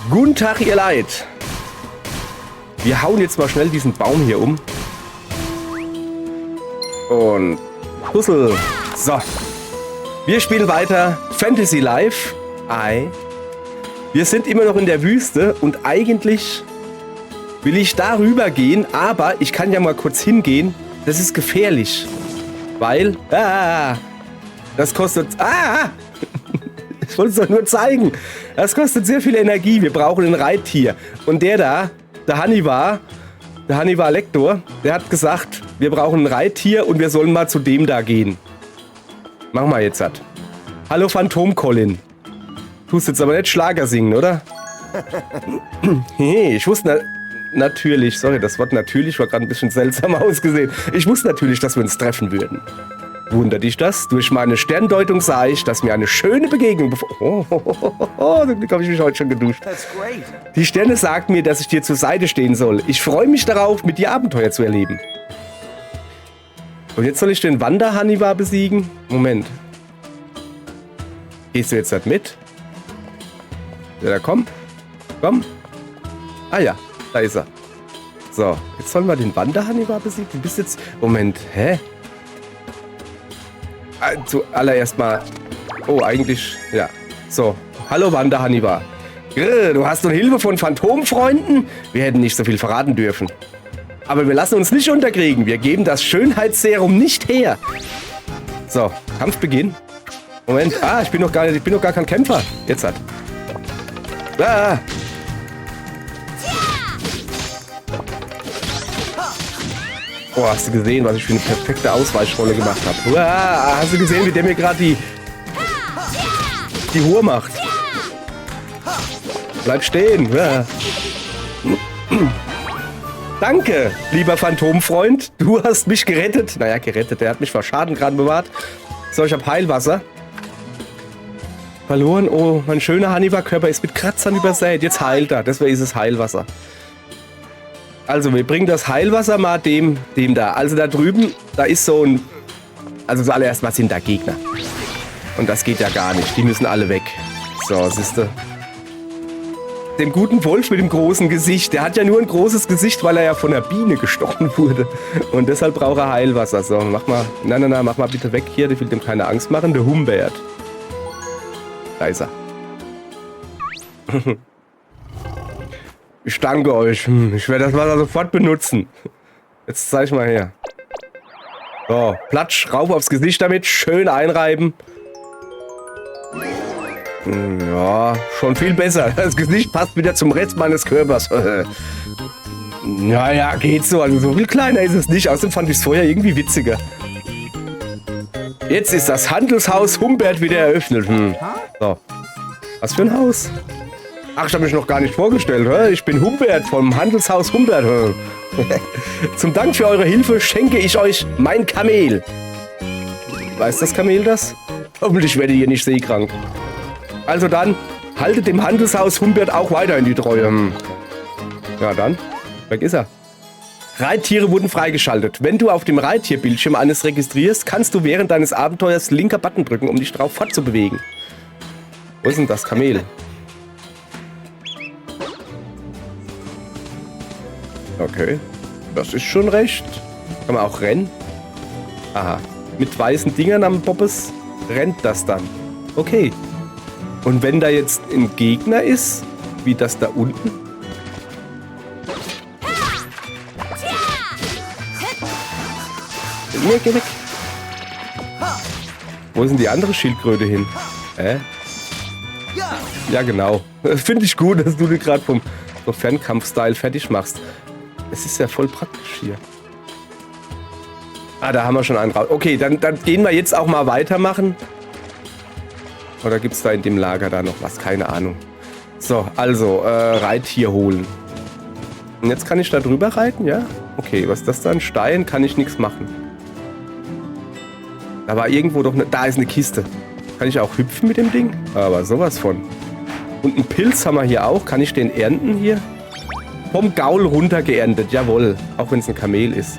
Guten Tag, ihr Leid. Wir hauen jetzt mal schnell diesen Baum hier um. Und Puzzle. So. Wir spielen weiter Fantasy Life. Wir sind immer noch in der Wüste und eigentlich will ich darüber gehen, aber ich kann ja mal kurz hingehen. Das ist gefährlich. Weil... das kostet... Ich wollte es doch nur zeigen. Das kostet sehr viel Energie. Wir brauchen ein Reittier. Und der da, der Hannibal Lector, der hat gesagt, wir brauchen ein Reittier und wir sollen mal zu dem da gehen. Machen wir jetzt das. Hallo Phantom Colin. Tust jetzt aber nicht Schlager singen, oder? Ich wusste natürlich, sorry, das Wort natürlich war gerade ein bisschen seltsam ausgesehen. Ich wusste natürlich, dass wir uns treffen würden. Wundert dich das? Durch meine Sterndeutung sah ich, dass mir eine schöne Begegnung zum Glück habe ich mich heute schon geduscht. Die Sterne sagten mir, dass ich dir zur Seite stehen soll. Ich freue mich darauf, mit dir Abenteuer zu erleben. Und jetzt soll ich den Wander-Hannibal besiegen? Moment. Gehst du jetzt nicht mit? Ja, komm. Komm. Ah ja, da ist er. So, jetzt sollen wir den Wander-Hannibal besiegen. Du bist jetzt... Moment, hä? Zuallererst mal... Oh, eigentlich... Ja. So. Hallo, Wander-Hannibal. Du hast nun Hilfe von Phantomfreunden? Wir hätten nicht so viel verraten dürfen. Aber wir lassen uns nicht unterkriegen. Wir geben das Schönheitsserum nicht her. So, Kampfbeginn. Moment. Ich bin noch gar kein Kämpfer. Jetzt hat. Oh, hast du gesehen, was ich für eine perfekte Ausweichrolle gemacht habe? Hast du gesehen, wie der mir gerade die Uhr macht? Bleib stehen. Danke, lieber Phantomfreund. Du hast mich gerettet. Naja, gerettet. Der hat mich vor Schaden gerade bewahrt. So, ich habe Heilwasser. Verloren. Oh, mein schöner Hannibal-Körper ist mit Kratzern übersät. Jetzt heilt er. Deswegen ist es Heilwasser. Also, wir bringen das Heilwasser mal dem da. Also, da drüben, da ist so ein... Also, zuallererst mal sind da Gegner. Und das geht ja gar nicht. Die müssen alle weg. So, siehste. Dem guten Wolf mit dem großen Gesicht. Der hat ja nur ein großes Gesicht, weil er ja von einer Biene gestochen wurde. Und deshalb braucht er Heilwasser. So, mach mal... Nein, mach mal bitte weg hier. Ich will dem keine Angst machen. Der Humbert. Da ist er. Ich danke euch. Ich werde das Wasser sofort benutzen. Jetzt zeig ich mal her. So, Platsch, rauf aufs Gesicht damit. Schön einreiben. Ja, schon viel besser. Das Gesicht passt wieder zum Rest meines Körpers. Ja, geht so. Also so viel kleiner ist es nicht. Außerdem fand ich es vorher irgendwie witziger. Jetzt ist das Handelshaus Humbert wieder eröffnet. So. Was für ein Haus? Ach, ich habe mich noch gar nicht vorgestellt. Ich bin Humbert vom Handelshaus Humbert. Zum Dank für eure Hilfe schenke ich euch mein Kamel. Weiß das Kamel das? Hoffentlich werde ich hier nicht seekrank. Also dann, haltet dem Handelshaus Humbert auch weiter in die Treue. Ja dann, weg ist er. Reittiere wurden freigeschaltet. Wenn du auf dem Reittierbildschirm eines registrierst, kannst du während deines Abenteuers linker Button drücken, um dich drauf fortzubewegen. Wo ist denn das Kamel? Okay, das ist schon recht. Kann man auch rennen? Aha, mit weißen Dingern am Bobbes rennt das dann. Okay. Und wenn da jetzt ein Gegner ist, wie das da unten? Nee, geh weg. Wo ist denn die andere Schildkröte hin? Ja, genau. Finde ich gut, dass du die gerade vom Fernkampf-Style fertig machst. Es ist ja voll praktisch hier. Da haben wir schon einen raus. Okay, dann gehen wir jetzt auch mal weitermachen. Oder gibt es da in dem Lager da noch was? Keine Ahnung. So, also, Reittier holen. Und jetzt kann ich da drüber reiten, ja? Okay, was ist das da? Ein Stein? Kann ich nichts machen. Da war irgendwo doch eine... Da ist eine Kiste. Kann ich auch hüpfen mit dem Ding? Aber sowas von. Und einen Pilz haben wir hier auch. Kann ich den ernten hier? Vom Gaul runter geerntet, jawohl. Auch wenn es ein Kamel ist.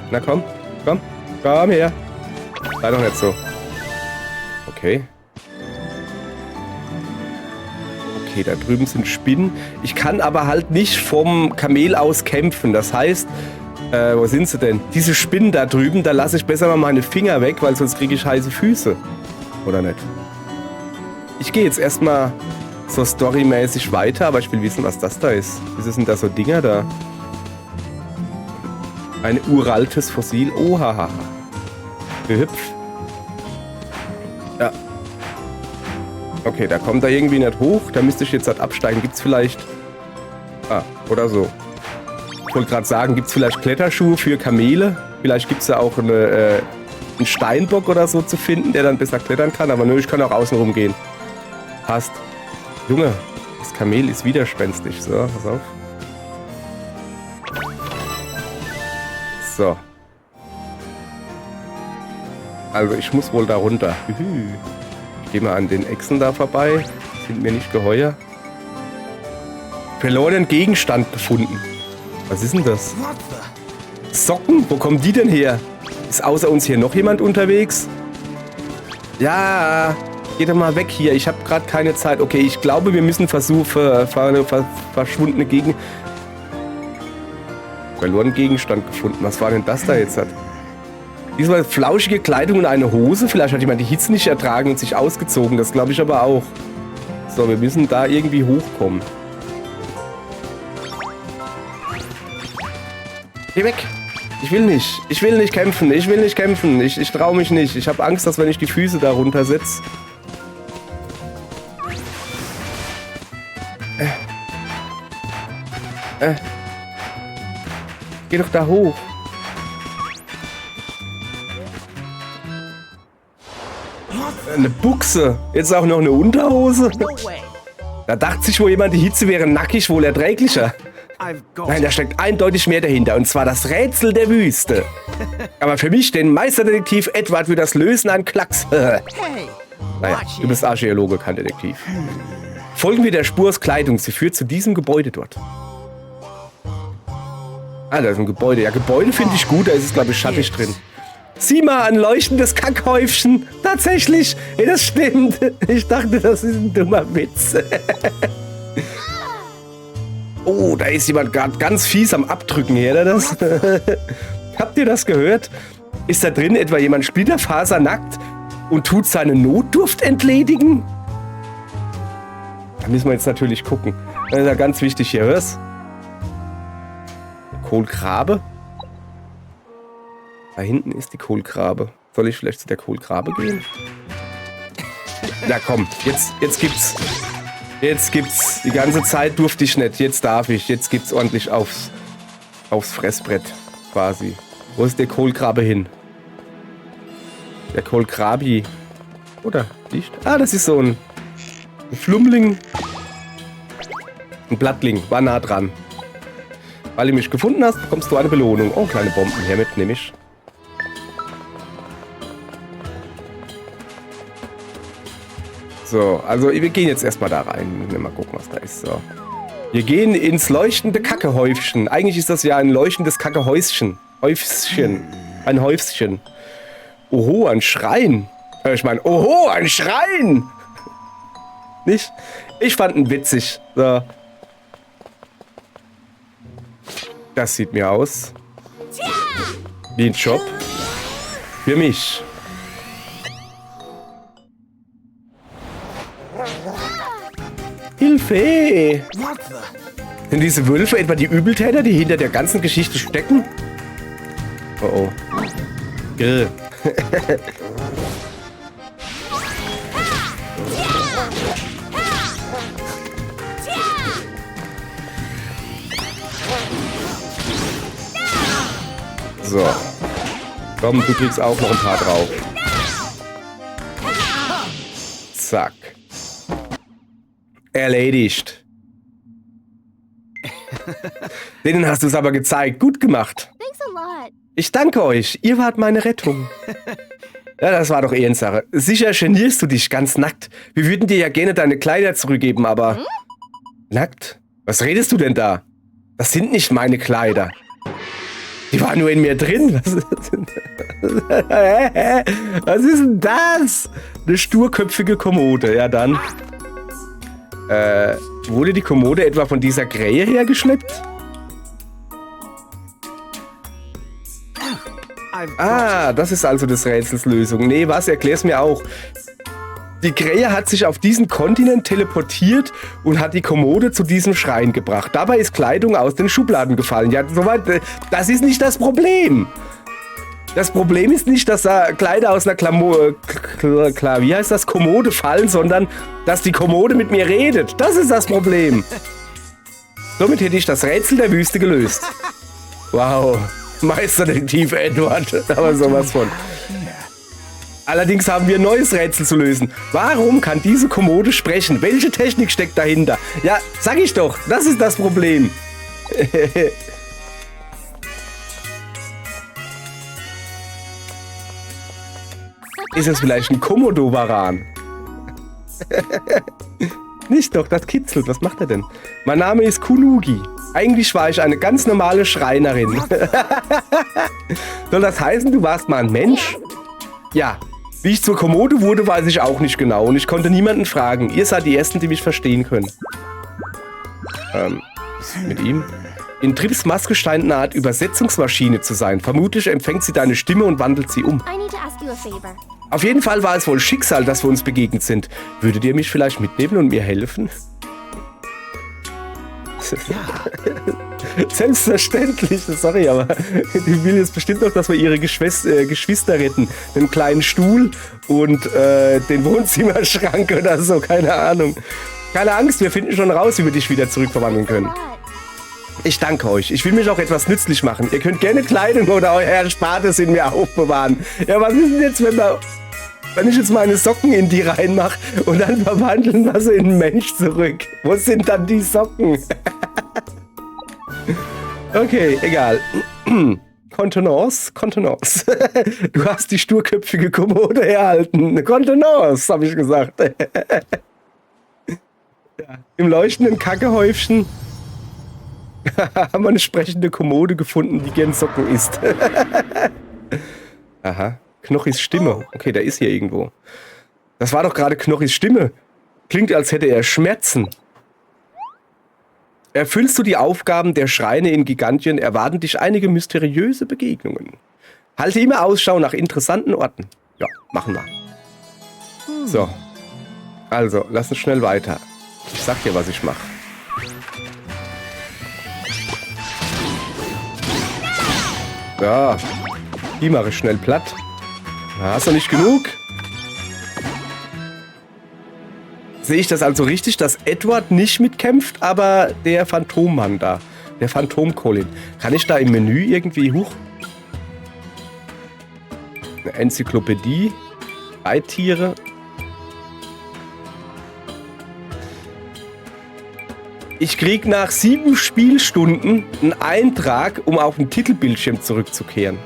Na komm, komm her. Sei doch nicht so. Okay. Okay, da drüben sind Spinnen. Ich kann aber halt nicht vom Kamel aus kämpfen. Das heißt, wo sind sie denn? Diese Spinnen da drüben, da lasse ich besser mal meine Finger weg, weil sonst kriege ich heiße Füße. Oder nicht? Ich gehe jetzt erstmal so storymäßig weiter, aber ich will wissen, was das da ist. Wieso sind da so Dinger da? Ein uraltes Fossil. Ohaha. Gehüpf. Ja. Okay, da kommt er irgendwie nicht hoch. Da müsste ich jetzt halt absteigen. Gibt es vielleicht... Ah, oder so. Ich wollte gerade sagen, gibt es vielleicht Kletterschuhe für Kamele? Vielleicht gibt es da auch einen Steinbock oder so zu finden, der dann besser klettern kann. Aber nö, ich kann auch außen rumgehen. Passt. Junge, das Kamel ist widerspenstig. So, pass auf. So. Also ich muss wohl da runter. Ich gehe mal an den Echsen da vorbei. Sind mir nicht geheuer. Verlorenen Gegenstand gefunden. Was ist denn das? Socken? Wo kommen die denn her? Ist außer uns hier noch jemand unterwegs? Ja, geh doch mal weg hier. Ich habe gerade keine Zeit. Okay, ich glaube, wir müssen verschwundene verlorenen Gegenstand gefunden. Was war denn das da jetzt? Diesmal flauschige Kleidung und eine Hose. Vielleicht hat jemand die Hitze nicht ertragen und sich ausgezogen. Das glaube ich aber auch. So, wir müssen da irgendwie hochkommen. Geh weg! Ich will nicht. Ich will nicht kämpfen. Ich will nicht kämpfen. Ich traue mich nicht. Ich habe Angst, dass wenn ich die Füße da runtersetze. Geh doch da hoch. Eine Buchse. Jetzt auch noch eine Unterhose. Da dachte sich wohl jemand, die Hitze wäre nackig wohl erträglicher. Nein, da steckt eindeutig mehr dahinter. Und zwar das Rätsel der Wüste. Aber für mich, den Meisterdetektiv Edward, für das Lösen ein Klacks. Naja, du bist Archäologe, kein Detektiv. Folgen wir der Spur aus Kleidung. Sie führt zu diesem Gebäude dort. Ah, da ist ein Gebäude. Ja, Gebäude finde ich gut. Da ist es, glaube ich, schattig drin. Sieh mal, ein leuchtendes Kackhäufchen. Tatsächlich. Ey, das stimmt. Ich dachte, das ist ein dummer Witz. Oh, da ist jemand gerade ganz fies am Abdrücken her. Das? Habt ihr das gehört? Ist da drin etwa jemand splitterfasernackt und tut seine Notdurft entledigen? Da müssen wir jetzt natürlich gucken. Das ist ja ganz wichtig hier, was? Kohlkrabe? Da hinten ist die Kohlkrabe. Soll ich vielleicht zu der Kohlkrabe gehen? Na komm, jetzt gibt's. Jetzt gibt's. Die ganze Zeit durfte ich nicht. Jetzt darf ich. Jetzt gibt's ordentlich aufs Fressbrett quasi. Wo ist der Kohlkrabe hin? Der Kohlkrabi. Oder nicht? Ah, das ist so ein Flummling. Ein Blattling. War nah dran. Weil du mich gefunden hast, bekommst du eine Belohnung. Oh, kleine Bomben. Hiermit nehme ich. So, also wir gehen jetzt erstmal da rein. Mal gucken, was da ist. So. Wir gehen ins leuchtende Kackehäufchen. Eigentlich ist das ja ein leuchtendes Kackehäuschen. Häufchen. Ein Häufchen. Oho, ein Schrein. Ich meine, oho, ein Schrein! Nicht? Ich fand ihn witzig. So. Das sieht mir aus wie ein Job. Für mich. Hilfe! Sind diese Wölfe etwa die Übeltäter, die hinter der ganzen Geschichte stecken? Oh oh. Grr. So. Komm, du kriegst auch noch ein paar drauf. Zack. Erledigt. Denen hast du es aber gezeigt. Gut gemacht. Ich danke euch. Ihr wart meine Rettung. Ja, das war doch Ehrensache. Sicher genierst du dich ganz nackt. Wir würden dir ja gerne deine Kleider zurückgeben, aber... Nackt? Was redest du denn da? Das sind nicht meine Kleider. Die waren nur in mir drin. Was ist denn das? Eine sturköpfige Kommode. Ja, dann. Wurde die Kommode etwa von dieser Krähe hergeschleppt? Ah, das ist also des Rätsels Lösung. Nee, was? Erklär's mir auch. Die Krähe hat sich auf diesen Kontinent teleportiert und hat die Kommode zu diesem Schrein gebracht. Dabei ist Kleidung aus den Schubladen gefallen. Ja, soweit, das ist nicht das Problem. Das Problem ist nicht, dass da Kleider aus einer wie heißt das, Kommode fallen, sondern dass die Kommode mit mir redet. Das ist das Problem. Somit hätte ich das Rätsel der Wüste gelöst. Wow, Meisterdetektiv Edward, aber sowas von. Allerdings haben wir ein neues Rätsel zu lösen. Warum kann diese Kommode sprechen? Welche Technik steckt dahinter? Ja, sag ich doch, das ist das Problem. Ist es vielleicht ein Komodo-Varan? Nicht doch, das kitzelt. Was macht er denn? Mein Name ist Kunugi. Eigentlich war ich eine ganz normale Schreinerin. Soll das heißen, du warst mal ein Mensch? Ja. Wie ich zur Kommode wurde, weiß ich auch nicht genau. Und ich konnte niemanden fragen. Ihr seid die Ersten, die mich verstehen können. Mit ihm? In Trips Maske scheint eine Art Übersetzungsmaschine zu sein. Vermutlich empfängt sie deine Stimme und wandelt sie um. Auf jeden Fall war es wohl Schicksal, dass wir uns begegnet sind. Würdet ihr mich vielleicht mitnehmen und mir helfen? Ja. Selbstverständlich, sorry, aber die will jetzt bestimmt noch, dass wir ihre Geschwister retten. Den kleinen Stuhl und den Wohnzimmerschrank oder so, keine Ahnung. Keine Angst, wir finden schon raus, wie wir dich wieder zurückverwandeln können. Ich danke euch. Ich will mich auch etwas nützlich machen. Ihr könnt gerne Kleidung oder euer Erspartes in mir aufbewahren. Ja, was ist denn jetzt, wenn ich jetzt meine Socken in die reinmache und dann verwandeln wir sie in einen Mensch zurück? Wo sind dann die Socken? Okay, egal. Contenance. Du hast die sturköpfige Kommode erhalten. Contenance, habe ich gesagt. Ja, im leuchtenden Kackehäufchen haben wir eine sprechende Kommode gefunden, die gern Socken isst. Aha. Knochis Stimme. Okay, der ist hier irgendwo. Das war doch gerade Knochis Stimme. Klingt, als hätte er Schmerzen. Erfüllst du die Aufgaben der Schreine in Gigantien, erwarten dich einige mysteriöse Begegnungen. Halte immer Ausschau nach interessanten Orten. Ja, machen wir. So. Also, lass uns schnell weiter. Ich sag dir, was ich mache. Ja, die mache ich schnell platt. Hast du nicht genug? Sehe ich das also richtig, dass Edward nicht mitkämpft, aber der Phantommann da, der Phantom-Colin. Kann ich da im Menü irgendwie hoch? Eine Enzyklopädie, Reittiere. Ich krieg nach 7 Spielstunden einen Eintrag, um auf den Titelbildschirm zurückzukehren.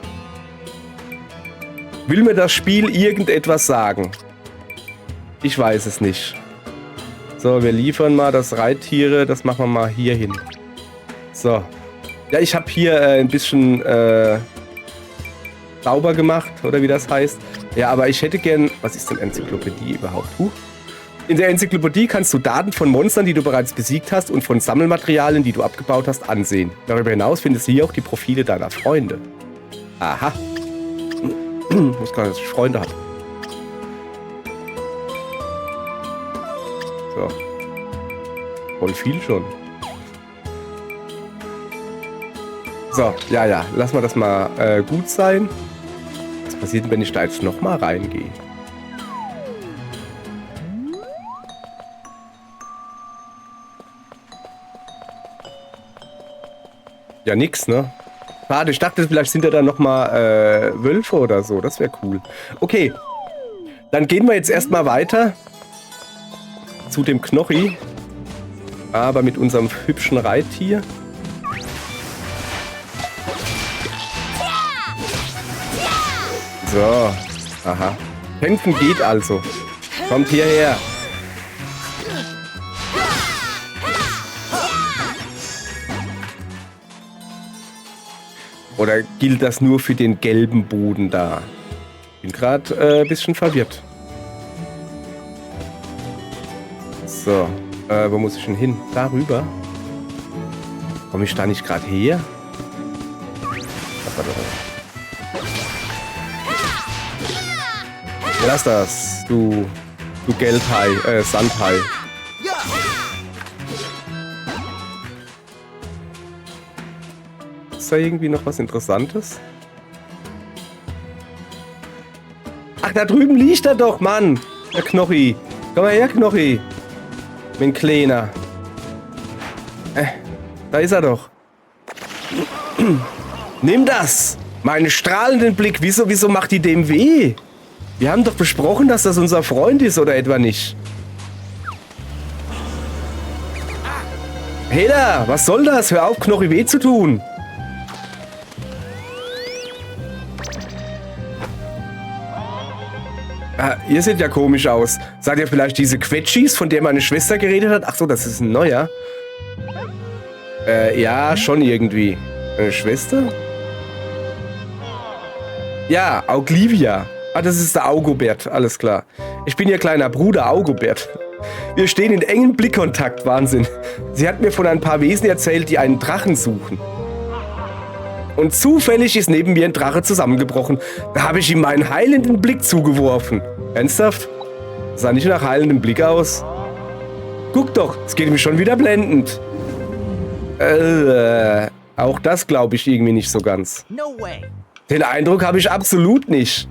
Will mir das Spiel irgendetwas sagen? Ich weiß es nicht. So, wir liefern mal das Reittiere. Das machen wir mal hier hin. So. Ja, ich habe hier ein bisschen sauber gemacht, oder wie das heißt. Ja, aber ich hätte gern... Was ist denn Enzyklopädie überhaupt? In der Enzyklopädie kannst du Daten von Monstern, die du bereits besiegt hast und von Sammelmaterialien, die du abgebaut hast, ansehen. Darüber hinaus findest du hier auch die Profile deiner Freunde. Aha. Ich muss gar nicht, dass ich Freunde habe. So. Voll viel schon. So, ja. Lassen wir das mal gut sein. Was passiert denn, wenn ich da jetzt nochmal reingehe? Ja, nix, ne? Schade, ich dachte, vielleicht sind ja da nochmal Wölfe oder so. Das wäre cool. Okay. Dann gehen wir jetzt erstmal weiter zu dem Knochi. Aber mit unserem hübschen Reittier. So. Aha. Kämpfen geht also. Kommt hierher. Oder gilt das nur für den gelben Boden da? Bin gerade ein bisschen verwirrt. So. Wo muss ich denn hin? Darüber? Komme ich da nicht gerade her? Lass das, du Geldhai, Sandhai. Ist da irgendwie noch was Interessantes? Ach, da drüben liegt er doch, Mann. Der Knochi. Komm mal her, Knochi. Mein Kleiner. Da ist er doch. Nimm das. Meinen strahlenden Blick. Wieso macht die dem weh? Wir haben doch besprochen, dass das unser Freund ist, oder etwa nicht? Hey da, was soll das? Hör auf, Knochi weh zu tun. Ah, ihr seht ja komisch aus. Seid ihr vielleicht diese Quetschis, von der meine Schwester geredet hat? Ach so, das ist ein neuer. Ja, schon irgendwie. Meine Schwester? Ja, Auglivia. Ah, das ist der Augobert, alles klar. Ich bin ihr kleiner Bruder, Augobert. Wir stehen in engem Blickkontakt, Wahnsinn. Sie hat mir von ein paar Wesen erzählt, die einen Drachen suchen. Und zufällig ist neben mir ein Drache zusammengebrochen. Da habe ich ihm meinen heilenden Blick zugeworfen. Ernsthaft? Das sah nicht nach heilendem Blick aus. Guck doch, es geht mir schon wieder blendend. Auch das glaube ich irgendwie nicht so ganz. No way. Den Eindruck habe ich absolut nicht.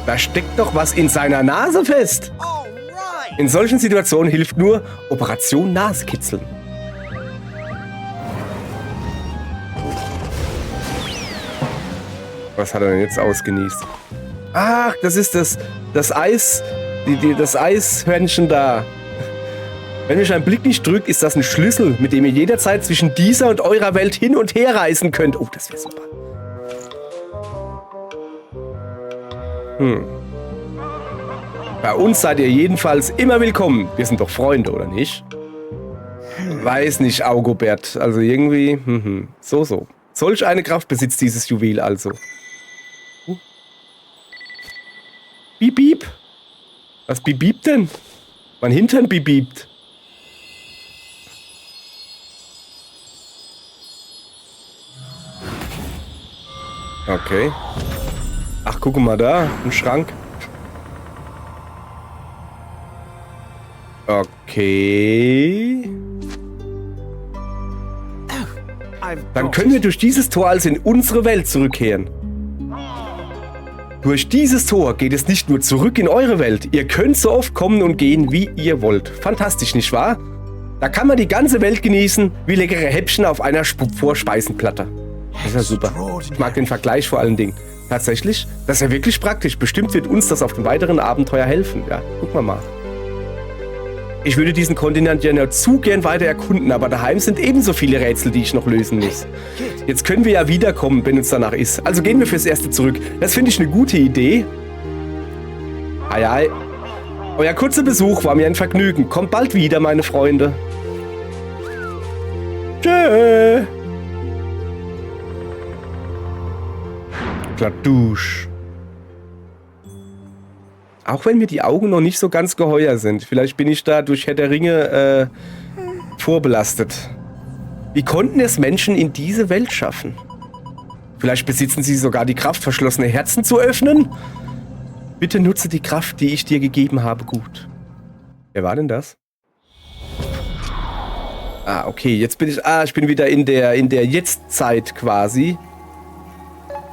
Da steckt doch was in seiner Nase fest. Alright. In solchen Situationen hilft nur Operation Nasekitzeln. Was hat er denn jetzt ausgenießt? Ach, das ist das Eis, das Eishörnchen da. Wenn mich ein Blick nicht drückt, ist das ein Schlüssel, mit dem ihr jederzeit zwischen dieser und eurer Welt hin und her reisen könnt. Oh, das wäre super. Bei uns seid ihr jedenfalls immer willkommen. Wir sind doch Freunde, oder nicht? Weiß nicht, Augobert. Also irgendwie, so. Solch eine Kraft besitzt dieses Juwel also. Piep, piep. Was bibiebt denn? Mein Hintern bibiebt. Okay. Ach, guck mal da. Ein Schrank. Okay. Dann können wir durch dieses Tor also in unsere Welt zurückkehren. Durch dieses Tor geht es nicht nur zurück in eure Welt. Ihr könnt so oft kommen und gehen, wie ihr wollt. Fantastisch, nicht wahr? Da kann man die ganze Welt genießen, wie leckere Häppchen auf einer Vorspeisenplatte. Das ist ja super. Ich mag den Vergleich vor allen Dingen. Tatsächlich, das ist ja wirklich praktisch. Bestimmt wird uns das auf dem weiteren Abenteuer helfen. Ja, gucken wir mal. Ich würde diesen Kontinent ja nur zu gern weiter erkunden, aber daheim sind ebenso viele Rätsel, die ich noch lösen muss. Jetzt können wir ja wiederkommen, wenn uns danach ist. Also gehen wir fürs Erste zurück. Das finde ich eine gute Idee. Ei. Euer kurzer Besuch war mir ein Vergnügen. Kommt bald wieder, meine Freunde. Tschö. Kladdusch. Auch wenn mir die Augen noch nicht so ganz geheuer sind. Vielleicht bin ich da durch Herr der Ringe vorbelastet. Wie konnten es Menschen in diese Welt schaffen? Vielleicht besitzen sie sogar die Kraft, verschlossene Herzen zu öffnen? Bitte nutze die Kraft, die ich dir gegeben habe, gut. Wer war denn das? Ah, okay, jetzt bin ich bin wieder in der Jetztzeit quasi.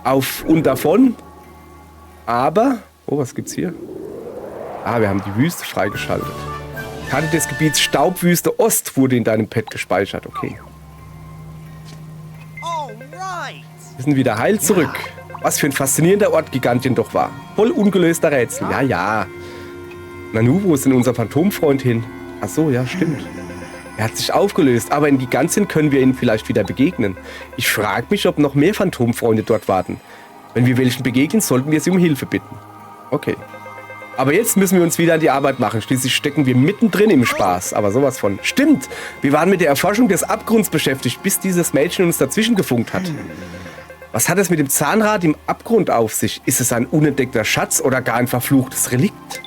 Auf und davon. Aber, oh, was gibt's hier? Ah, wir haben die Wüste freigeschaltet. Karte des Gebiets Staubwüste Ost wurde in deinem Pad gespeichert, okay. Wir sind wieder heil zurück. Was für ein faszinierender Ort Gigantien doch war. Voll ungelöster Rätsel. Ja. Nanu, wo ist denn unser Phantomfreund hin? Ach so, ja, stimmt. Er hat sich aufgelöst, aber in Gigantien können wir ihm vielleicht wieder begegnen. Ich frage mich, ob noch mehr Phantomfreunde dort warten. Wenn wir welchen begegnen, sollten wir sie um Hilfe bitten. Okay. Aber jetzt müssen wir uns wieder an die Arbeit machen. Schließlich stecken wir mittendrin im Spaß. Aber sowas von. Stimmt! Wir waren mit der Erforschung des Abgrunds beschäftigt, bis dieses Mädchen uns dazwischen gefunkt hat. Was hat es mit dem Zahnrad im Abgrund auf sich? Ist es ein unentdeckter Schatz oder gar ein verfluchtes Relikt?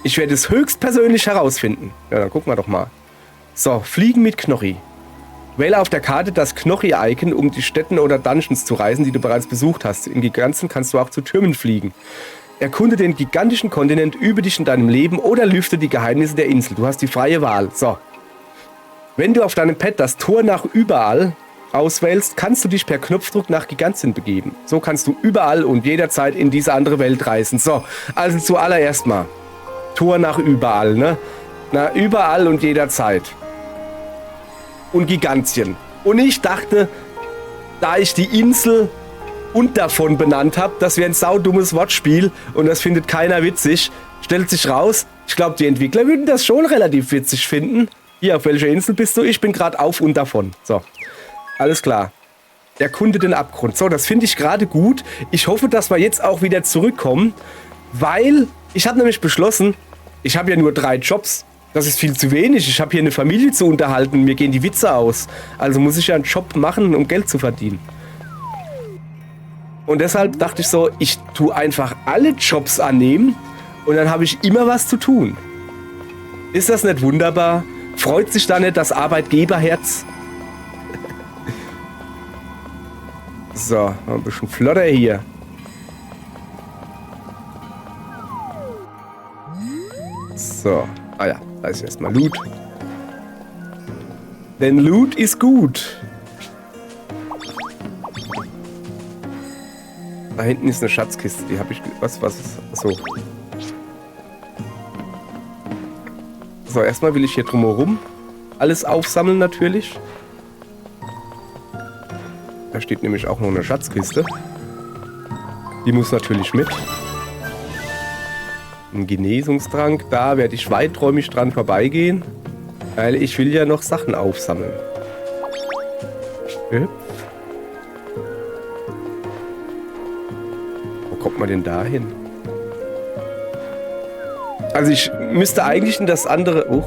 Ich werde es höchstpersönlich herausfinden. Ja, dann gucken wir doch mal. So, Fliegen mit Knochi. Wähle auf der Karte das Knochi-Icon, um die Städten oder Dungeons zu reisen, die du bereits besucht hast. In Giganten kannst du auch zu Türmen fliegen. Erkunde den gigantischen Kontinent, übe dich in deinem Leben oder lüfte die Geheimnisse der Insel. Du hast die freie Wahl. So. Wenn du auf deinem Pad das Tor nach überall auswählst, kannst du dich per Knopfdruck nach Giganten begeben. So kannst du überall und jederzeit in diese andere Welt reisen. So, also zuallererst mal. Tor nach überall, ne? Na, überall und jederzeit. Und Gigantien. Und ich dachte, da ich die Insel und davon benannt habe, das wäre ein saudummes Wortspiel und das findet keiner witzig. Stellt sich raus, ich glaube, die Entwickler würden das schon relativ witzig finden. Hier, auf welcher Insel bist du? Ich bin gerade auf und davon. So, alles klar. Erkunde den Abgrund. So, das finde ich gerade gut. Ich hoffe, dass wir jetzt auch wieder zurückkommen, weil ich habe nämlich beschlossen, ich habe ja nur 3 Jobs. Das ist viel zu wenig. Ich habe hier eine Familie zu unterhalten. Mir gehen die Witze aus. Also muss ich ja einen Job machen, um Geld zu verdienen. Und deshalb dachte ich so, ich tue einfach alle Jobs annehmen und dann habe ich immer was zu tun. Ist das nicht wunderbar? Freut sich da nicht das Arbeitgeberherz? So, ein bisschen flotter hier. So, ah ja, da ist erstmal Loot. Denn Loot ist gut. Da hinten ist eine Schatzkiste, die habe ich... Was ist... Achso. So, erstmal will ich hier drumherum alles aufsammeln natürlich. Da steht nämlich auch noch eine Schatzkiste. Die muss natürlich mit. Ein Genesungstrank, da werde ich weiträumig dran vorbeigehen, weil ich will ja noch Sachen aufsammeln. Hüpf. Wo kommt man denn da hin? Also ich müsste eigentlich in das andere... Oh.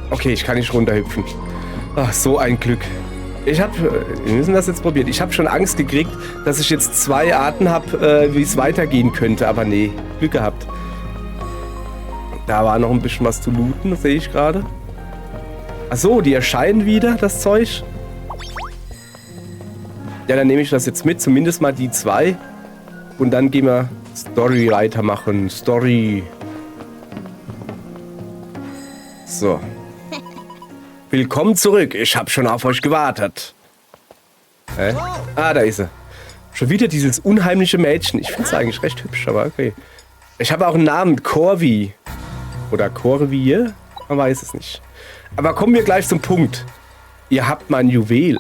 Okay, ich kann nicht runterhüpfen. Ach, so ein Glück. Wir müssen das jetzt probieren. Ich habe schon Angst gekriegt, dass ich jetzt 2 Arten habe, wie es weitergehen könnte. Aber nee, Glück gehabt. Da war noch ein bisschen was zu looten, das sehe ich gerade. Achso, die erscheinen wieder, das Zeug. Ja, dann nehme ich das jetzt mit. Zumindest mal die 2. Und dann gehen wir Story weitermachen. Story. So. Willkommen zurück. Ich habe schon auf euch gewartet. Ah, da ist sie. Schon wieder dieses unheimliche Mädchen. Ich finde es eigentlich recht hübsch, aber okay. Ich habe auch einen Namen. Corvi. Oder Corvie? Man weiß es nicht. Aber kommen wir gleich zum Punkt. Ihr habt mein Juwel.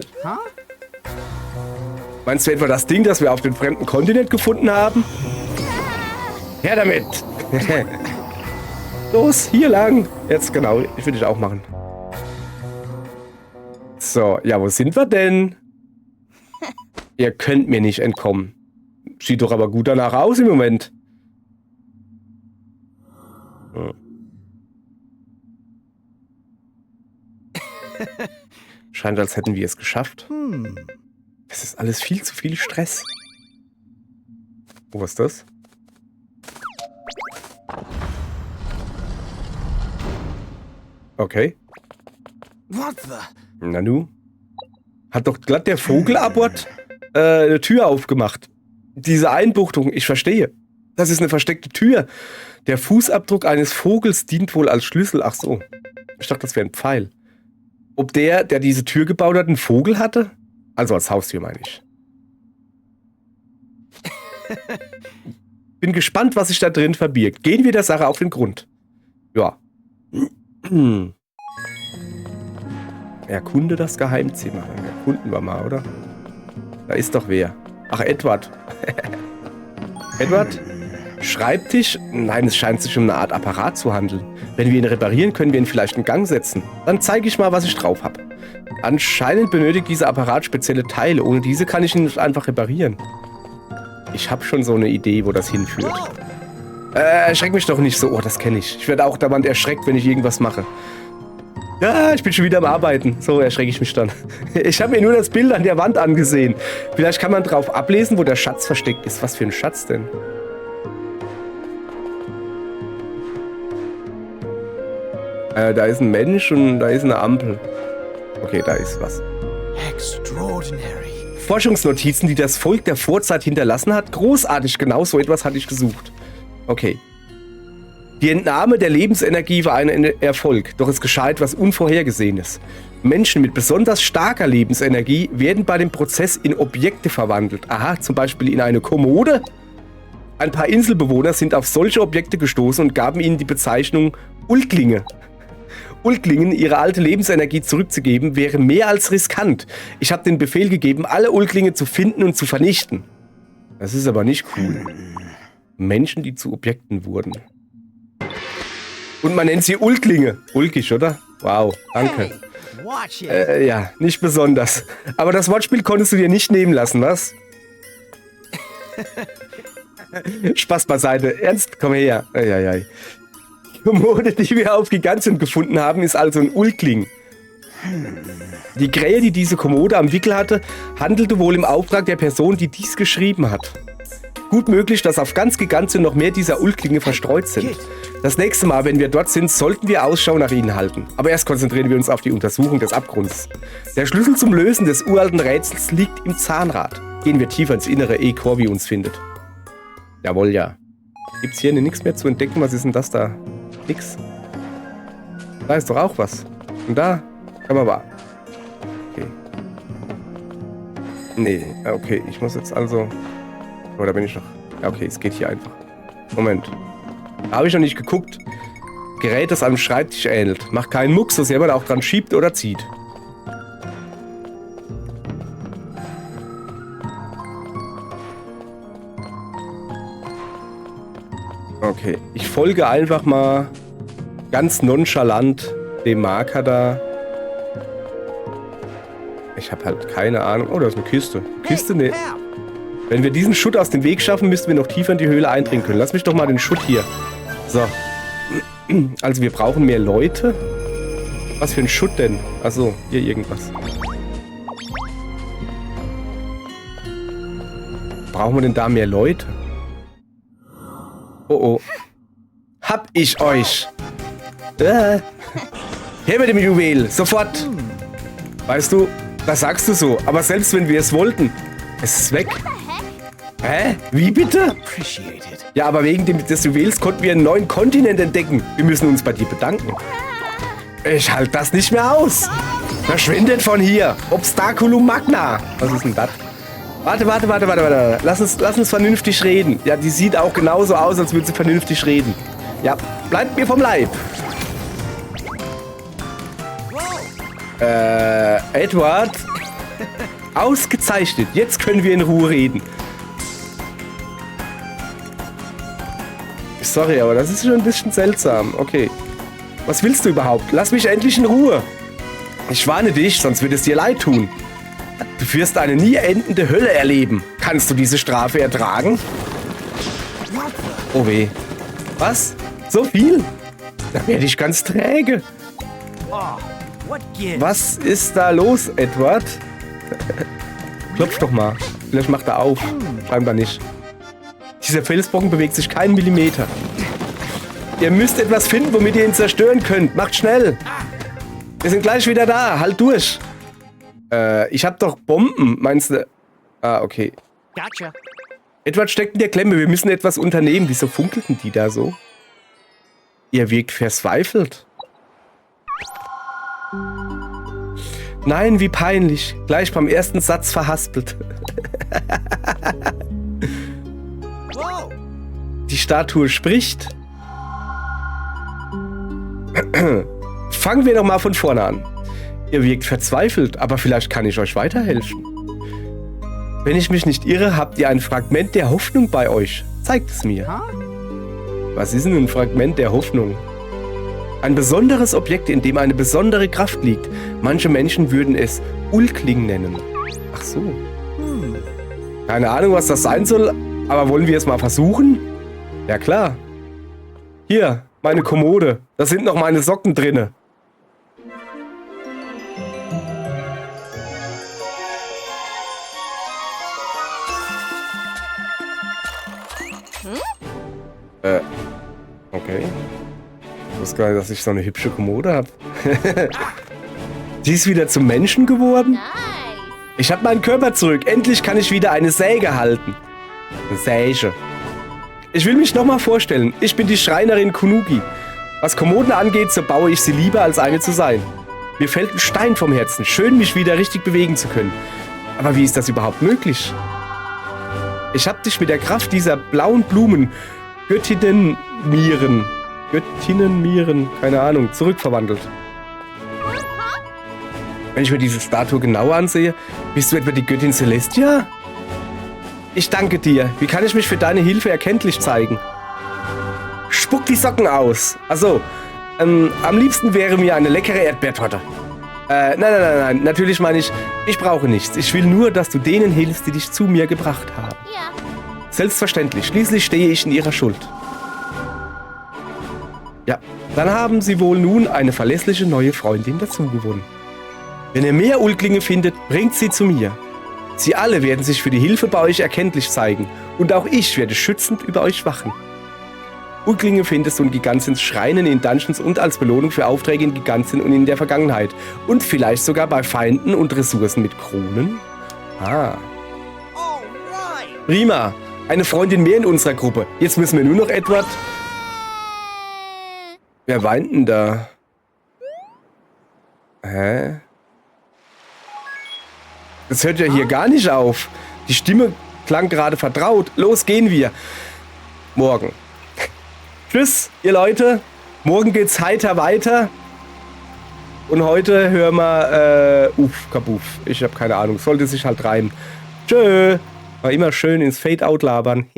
Meinst du etwa das Ding, das wir auf dem fremden Kontinent gefunden haben? Her damit. Los, hier lang. Jetzt genau. Ich will dich auch machen. So, ja, wo sind wir denn? Ihr könnt mir nicht entkommen. Sieht doch aber gut danach aus im Moment. Hm. Scheint, als hätten wir es geschafft. Das ist alles viel zu viel Stress. Oh, was ist das? Okay. Nanu. Hat doch glatt der Vogelabort eine Tür aufgemacht. Diese Einbuchtung, ich verstehe. Das ist eine versteckte Tür. Der Fußabdruck eines Vogels dient wohl als Schlüssel. Ach so. Ich dachte, das wäre ein Pfeil. Ob der diese Tür gebaut hat, einen Vogel hatte? Also als Haustür, meine ich. Bin gespannt, was sich da drin verbirgt. Gehen wir der Sache auf den Grund. Ja. Erkunde das Geheimzimmer. Erkunden wir mal, oder? Da ist doch wer. Ach, Edward. Edward? Schreibtisch? Nein, es scheint sich um eine Art Apparat zu handeln. Wenn wir ihn reparieren, können wir ihn vielleicht in Gang setzen. Dann zeige ich mal, was ich drauf habe. Anscheinend benötigt dieser Apparat spezielle Teile. Ohne diese kann ich ihn nicht einfach reparieren. Ich habe schon so eine Idee, wo das hinführt. Erschreck mich doch nicht so. Oh, das kenne ich. Ich werde auch dauernd erschreckt, wenn ich irgendwas mache. Ja, ich bin schon wieder am Arbeiten. So erschrecke ich mich dann. Ich habe mir nur das Bild an der Wand angesehen. Vielleicht kann man drauf ablesen, wo der Schatz versteckt ist. Was für ein Schatz denn? Da ist ein Mensch und da ist eine Ampel. Okay, da ist was. Extraordinary. Forschungsnotizen, die das Volk der Vorzeit hinterlassen hat. Großartig, genau so etwas hatte ich gesucht. Okay. Die Entnahme der Lebensenergie war ein Erfolg, doch es geschah etwas Unvorhergesehenes. Menschen mit besonders starker Lebensenergie werden bei dem Prozess in Objekte verwandelt. Aha, zum Beispiel in eine Kommode. Ein paar Inselbewohner sind auf solche Objekte gestoßen und gaben ihnen die Bezeichnung Ulklinge. Ulklingen ihre alte Lebensenergie zurückzugeben, wäre mehr als riskant. Ich habe den Befehl gegeben, alle Ulklinge zu finden und zu vernichten. Das ist aber nicht cool. Menschen, die zu Objekten wurden. Und man nennt sie Ulklinge. Ulkig, oder? Wow, danke. Ja, nicht besonders. Aber das Wortspiel konntest du dir nicht nehmen lassen, was? Spaß beiseite. Ernst? Komm her. Eieiei. Die Kommode, die wir auf Gigantium gefunden haben, ist also ein Ulkling. Die Krähe, die diese Kommode am Wickel hatte, handelte wohl im Auftrag der Person, die dies geschrieben hat. Gut möglich, dass auf ganz Gigantium noch mehr dieser Ulklinge verstreut sind. Das nächste Mal, wenn wir dort sind, sollten wir Ausschau nach ihnen halten. Aber erst konzentrieren wir uns auf die Untersuchung des Abgrunds. Der Schlüssel zum Lösen des uralten Rätsels liegt im Zahnrad. Gehen wir tiefer ins Innere, ehe Corby uns findet. Jawohl, ja. Gibt's hier nichts mehr zu entdecken? Was ist denn das da? Nix. Da ist doch auch was. Und da kann man wahr. Okay. Nee, okay. Ich muss jetzt also... Oder bin ich noch... Ja, okay, es geht hier einfach. Moment. Da habe ich noch nicht geguckt. Gerät, das einem Schreibtisch ähnelt. Macht keinen Mucks, dass jemand auch dran schiebt oder zieht. Okay, ich folge einfach mal ganz nonchalant dem Marker da. Ich habe halt keine Ahnung. Oh, da ist eine Kiste. Kiste, ne. Wenn wir diesen Schutt aus dem Weg schaffen, müssten wir noch tiefer in die Höhle eindringen können. Lass mich doch mal den Schutt hier. So. Also wir brauchen mehr Leute. Was für ein Schutt denn? Achso, hier irgendwas. Brauchen wir denn da mehr Leute? Oh oh. Hab ich euch. Her mit dem Juwel. Sofort. Weißt du, das sagst du so. Aber selbst wenn wir es wollten, es ist weg. Hä? Wie bitte? Ja, aber wegen des Juwels konnten wir einen neuen Kontinent entdecken. Wir müssen uns bei dir bedanken. Ich halte das nicht mehr aus. Verschwindet von hier. Obstaculum Magna. Was ist denn das? Warte. Lass uns vernünftig reden. Ja, die sieht auch genauso aus, als würde sie vernünftig reden. Ja, bleibt mir vom Leib. Edward. Ausgezeichnet. Jetzt können wir in Ruhe reden. Sorry, aber das ist schon ein bisschen seltsam. Okay. Was willst du überhaupt? Lass mich endlich in Ruhe. Ich warne dich, sonst wird es dir leid tun. Du wirst eine nie endende Hölle erleben. Kannst du diese Strafe ertragen? Oh weh. Was? So viel? Da werde ich ganz träge. Was ist da los, Edward? Klopf doch mal. Vielleicht macht er auf. Scheinbar nicht. Dieser Felsbrocken bewegt sich keinen Millimeter. Ihr müsst etwas finden, womit ihr ihn zerstören könnt. Macht schnell. Wir sind gleich wieder da. Halt durch. Ich hab doch Bomben, meinst du? Ah, okay. Gotcha. Edward steckt in der Klemme. Wir müssen etwas unternehmen. Wieso funkelten die da so? Ihr wirkt verzweifelt. Nein, wie peinlich. Gleich beim ersten Satz verhaspelt. Die Statue spricht. Fangen wir doch mal von vorne an. Ihr wirkt verzweifelt, aber vielleicht kann ich euch weiterhelfen. Wenn ich mich nicht irre, habt ihr ein Fragment der Hoffnung bei euch. Zeigt es mir. Was ist denn ein Fragment der Hoffnung? Ein besonderes Objekt, in dem eine besondere Kraft liegt. Manche Menschen würden es Ulkling nennen. Ach so. Keine Ahnung, was das sein soll, aber wollen wir es mal versuchen? Ja klar. Hier, meine Kommode. Da sind noch meine Socken drinne. Okay. Ich wusste gar nicht, dass ich so eine hübsche Kommode habe. Sie ist wieder zum Menschen geworden? Nice. Ich habe meinen Körper zurück. Endlich kann ich wieder eine Säge halten. Eine Säge. Ich will mich nochmal vorstellen. Ich bin die Schreinerin Kunugi. Was Kommoden angeht, so baue ich sie lieber, als eine zu sein. Mir fällt ein Stein vom Herzen. Schön, mich wieder richtig bewegen zu können. Aber wie ist das überhaupt möglich? Ich habe dich mit der Kraft dieser blauen Blumen, Göttinnenmieren, keine Ahnung, zurückverwandelt. Wenn ich mir diese Statue genauer ansehe, bist du etwa die Göttin Celestia? Ich danke dir. Wie kann ich mich für deine Hilfe erkenntlich zeigen? Spuck die Socken aus. Achso, am liebsten wäre mir eine leckere Erdbeertorte. Nein. Natürlich meine ich brauche nichts. Ich will nur, dass du denen hilfst, die dich zu mir gebracht haben. Ja. Selbstverständlich. Schließlich stehe ich in ihrer Schuld. Ja, dann haben sie wohl nun eine verlässliche neue Freundin dazugewonnen. Wenn ihr mehr Ulklinge findet, bringt sie zu mir. Sie alle werden sich für die Hilfe bei euch erkenntlich zeigen. Und auch ich werde schützend über euch wachen. Ulklinge findest du in Gigantiens Schreinen, in Dungeons und als Belohnung für Aufträge in Gigantien und in der Vergangenheit. Und vielleicht sogar bei Feinden und Ressourcen mit Kronen. Ah. Prima. Eine Freundin mehr in unserer Gruppe. Jetzt müssen wir nur noch Edward... Wer weint denn da? Hä? Das hört ja hier gar nicht auf. Die Stimme klang gerade vertraut. Los, gehen wir. Morgen. Tschüss, ihr Leute. Morgen geht's heiter weiter. Und heute hören wir, kabuff. Ich habe keine Ahnung. Sollte sich halt reimen. Tschö. War immer schön ins Fade-Out labern.